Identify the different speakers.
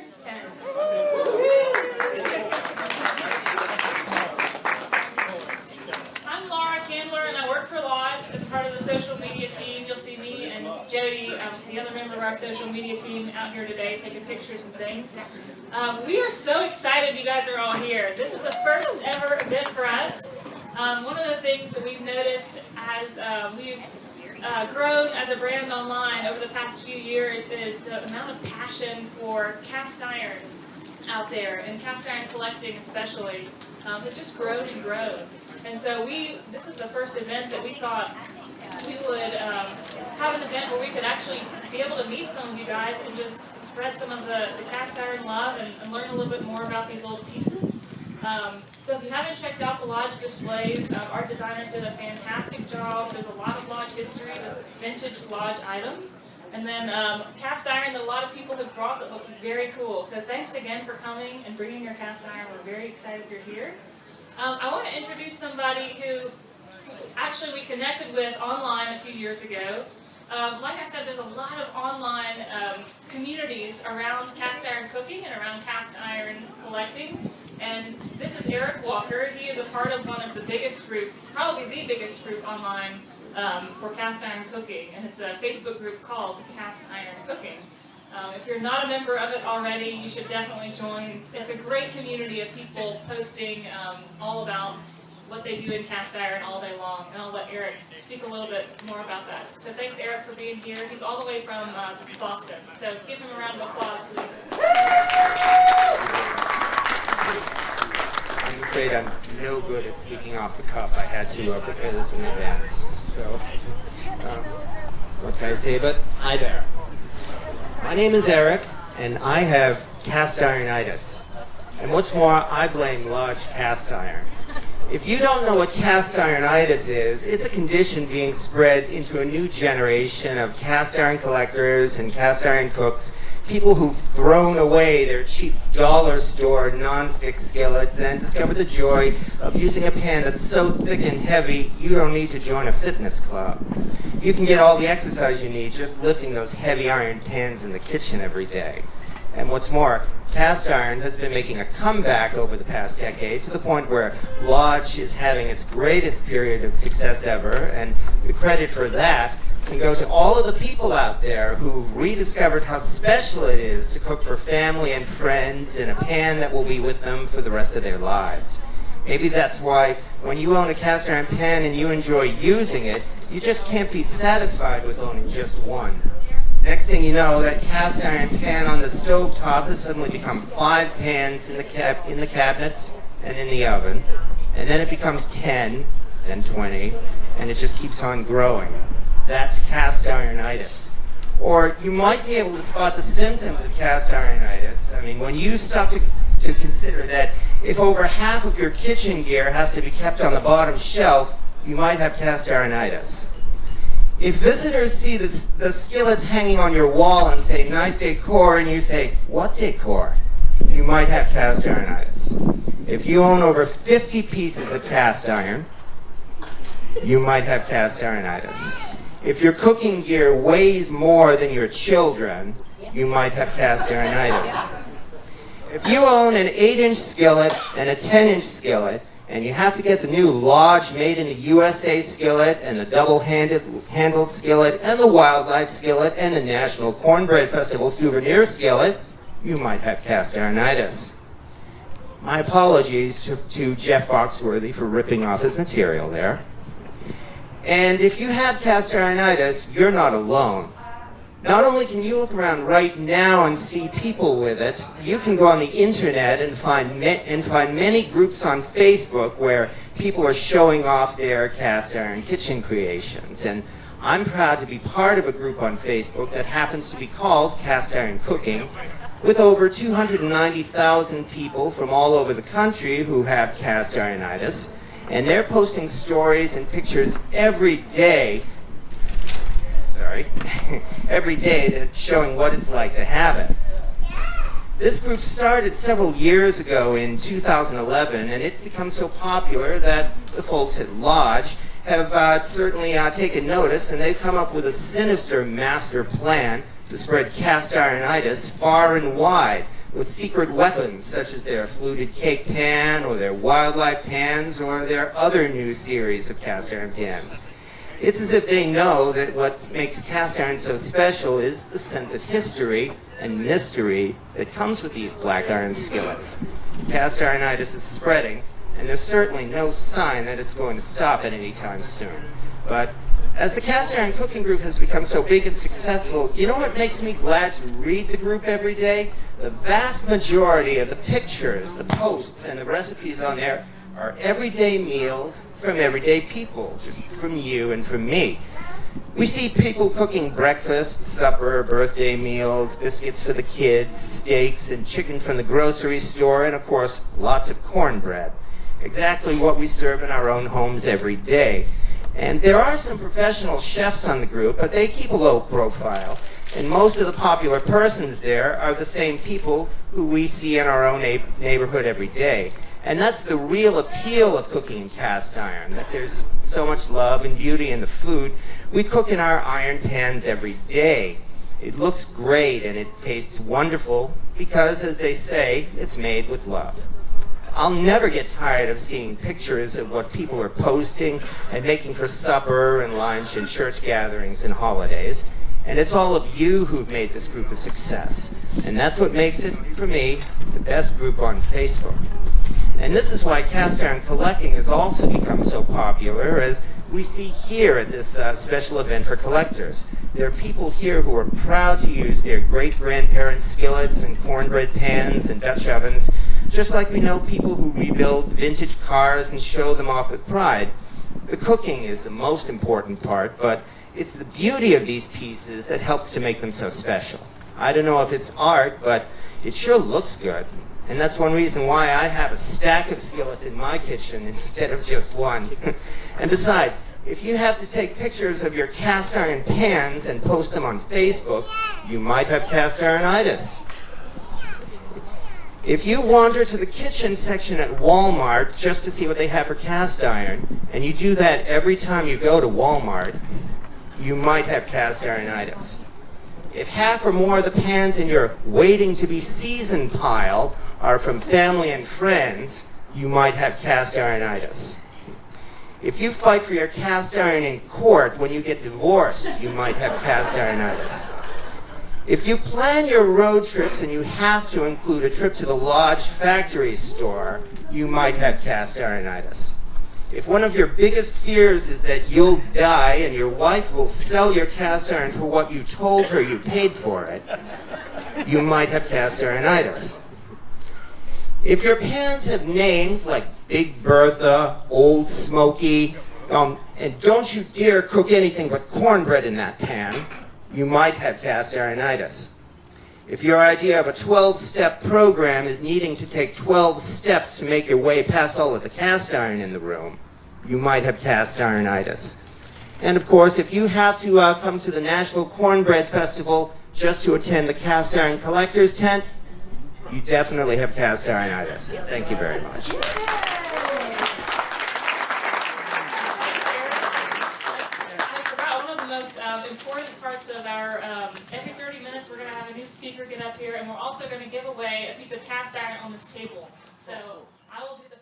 Speaker 1: Here's 10. I'm Laura Candler, and I work for Lodge as a part of the social media team. You'll see me and Jody, the other member of our social media team, out here today taking pictures and things. We are so excited you guys are all here. This is the first ever event for us. One of the things that we've noticed as we've grown as a brand online over the past few years is the amount of passion for cast iron out there, and cast iron collecting especially, has just grown and grown. And so this is the first event that we thought we would have an event where we could actually be able to meet some of you guys and just spread some of the cast iron love and learn a little bit more about these old pieces. So if you haven't checked out the Lodge displays, our designers did a fantastic job. There's a lot of Lodge history with vintage Lodge items. And then cast iron that a lot of people have brought that looks very cool. So thanks again for coming and bringing your cast iron. We're very excited you're here. I want to introduce somebody who actually we connected with online a few years ago. Like I said, there's a lot of online communities around cast iron cooking and around cast iron collecting. And this is Eric Walker. He is a part of one of the biggest groups, probably the biggest group online for cast iron cooking. And it's a Facebook group called Cast Iron Cooking. If you're not a member of it already, you should definitely join. It's a great community of people posting all about what they do in cast iron all day long. And I'll let Eric speak a little bit more about that. So thanks, Eric, for being here. He's all the way from Boston. So give him a round of applause, please.
Speaker 2: I'm afraid I'm no good at speaking off the cuff. I had to prepare this in advance. So, what can I say? But hi there. My name is Eric, and I have cast-ironitis. And what's more, I blame Lodge Cast Iron. If you don't know what cast-ironitis is, it's a condition being spread into a new generation of cast iron collectors and cast iron cooks, people who've thrown away their cheap dollar store non-stick skillets and discovered the joy of using a pan that's so thick and heavy you don't need to join a fitness club. You can get all the exercise you need just lifting those heavy iron pans in the kitchen every day. And what's more, cast iron has been making a comeback over the past decade to the point where Lodge is having its greatest period of success ever, and the credit for that can go to all of the people out there who've rediscovered how special it is to cook for family and friends in a pan that will be with them for the rest of their lives. Maybe that's why when you own a cast iron pan and you enjoy using it, you just can't be satisfied with owning just one. Next thing you know, that cast iron pan on the stovetop has suddenly become 5 pans in the cabinets and in the oven. And then it becomes 10, then 20, and it just keeps on growing. That's cast-ironitis. Or you might be able to spot the symptoms of cast-ironitis. I mean, when you stop to consider that if over half of your kitchen gear has to be kept on the bottom shelf, you might have cast-ironitis. If visitors see the skillets hanging on your wall and say, nice decor, and you say, what decor? You might have cast-ironitis. If you own over 50 pieces of cast iron, you might have cast-ironitis. If your cooking gear weighs more than your children, you might have cast-ironitis. If you own an 8-inch skillet and a 10-inch skillet, and you have to get the new Lodge Made in the USA skillet, and the double-handled skillet, and the wildlife skillet, and the National Cornbread Festival souvenir skillet, you might have cast-ironitis. My apologies to Jeff Foxworthy for ripping off his material there. And if you have cast-ironitis, you're not alone. Not only can you look around right now and see people with it, you can go on the internet and find many groups on Facebook where people are showing off their cast iron kitchen creations. And I'm proud to be part of a group on Facebook that happens to be called Cast Iron Cooking, with over 290,000 people from all over the country who have cast-ironitis. And they're posting stories and pictures every day showing what it's like to have it. This group started several years ago in 2011, and it's become so popular that the folks at Lodge have certainly taken notice, and they've come up with a sinister master plan to spread cast-ironitis far and wide with secret weapons such as their fluted cake pan or their wildlife pans or their other new series of cast iron pans. It's as if they know that what makes cast iron so special is the sense of history and mystery that comes with these black iron skillets. Castironitis is spreading, and there's certainly no sign that it's going to stop at any time soon. But as the cast iron cooking group has become so big and successful, you know what makes me glad to read the group every day? The vast majority of the pictures, the posts, and the recipes on there are everyday meals from everyday people, just from you and from me. We see people cooking breakfast, supper, birthday meals, biscuits for the kids, steaks, and chicken from the grocery store, and of course, lots of cornbread. Exactly what we serve in our own homes every day. And there are some professional chefs on the group, but they keep a low profile. And most of the popular persons there are the same people who we see in our own neighborhood every day. And that's the real appeal of cooking in cast iron, that there's so much love and beauty in the food. We cook in our iron pans every day. It looks great and it tastes wonderful because, as they say, it's made with love. I'll never get tired of seeing pictures of what people are posting and making for supper and lunch and church gatherings and holidays. And it's all of you who've made this group a success. And that's what makes it, for me, the best group on Facebook. And this is why cast iron collecting has also become so popular, as we see here at this special event for collectors. There are people here who are proud to use their great-grandparents' skillets and cornbread pans and Dutch ovens, just like we know people who rebuild vintage cars and show them off with pride. The cooking is the most important part, but it's the beauty of these pieces that helps to make them so special. I don't know if it's art, but it sure looks good. And that's one reason why I have a stack of skillets in my kitchen instead of just one. And besides, if you have to take pictures of your cast iron pans and post them on Facebook, you might have castironitis. If you wander to the kitchen section at Walmart just to see what they have for cast iron, and you do that every time you go to Walmart, you might have castironitis. If half or more of the pans in your waiting to be seasoned pile are from family and friends, you might have castironitis. If you fight for your cast iron in court when you get divorced, you might have castironitis. If you plan your road trips and you have to include a trip to the Lodge factory store, you might have castironitis. If one of your biggest fears is that you'll die and your wife will sell your cast iron for what you told her you paid for it, you might have castironitis. If your pans have names like Big Bertha, Old Smoky, and don't you dare cook anything but cornbread in that pan, you might have castironitis. If your idea of a 12-step program is needing to take 12 steps to make your way past all of the cast iron in the room, you might have castironitis. And of course, if you have to come to the National Cornbread Festival just to attend the cast iron collector's tent, you definitely have castironitis. Thank you very much.
Speaker 1: Important parts of our, every 30 minutes we're going to have a new speaker get up here, and we're also going to give away a piece of cast iron on this table. So I will do the